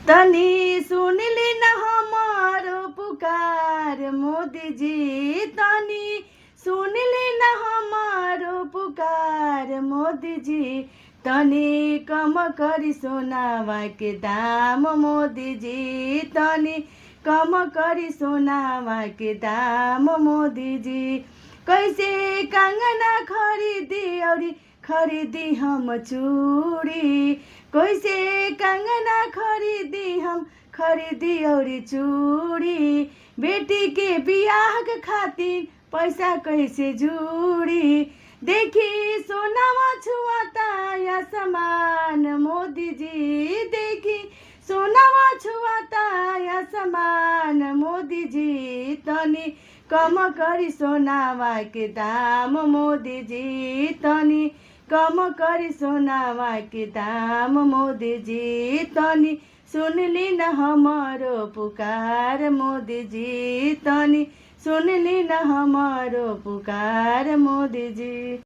तनी सुन ली न हमारो पुकार मोदी जी, तनी सुन ली न हमारो पुकार मोदी जी, तनी कम करी सोनावा के दाम मोदी जी, तनी कम करी सोनावा के दाम मोदी जी। कैसे कंगना खरीदी औरी खरीदी हम चूड़ी, कैसे कंगना खरीदी औरी चूड़ी, बेटी के बियाह के खातिर पैसा कैसे जुड़ी, देखी सोनावा छुआता आसमान मोदी जी, देखी सोनावा छुआता आसमान मोदी जी, तनी कम करी सोनावा के दाम मोदी जी, तनी कम करी सोनावा के दाम मोदी जी, तनी सुन ली न हमारो पुकार मोदी जी, तनी सुन ली न हमारो पुकार मोदी जी।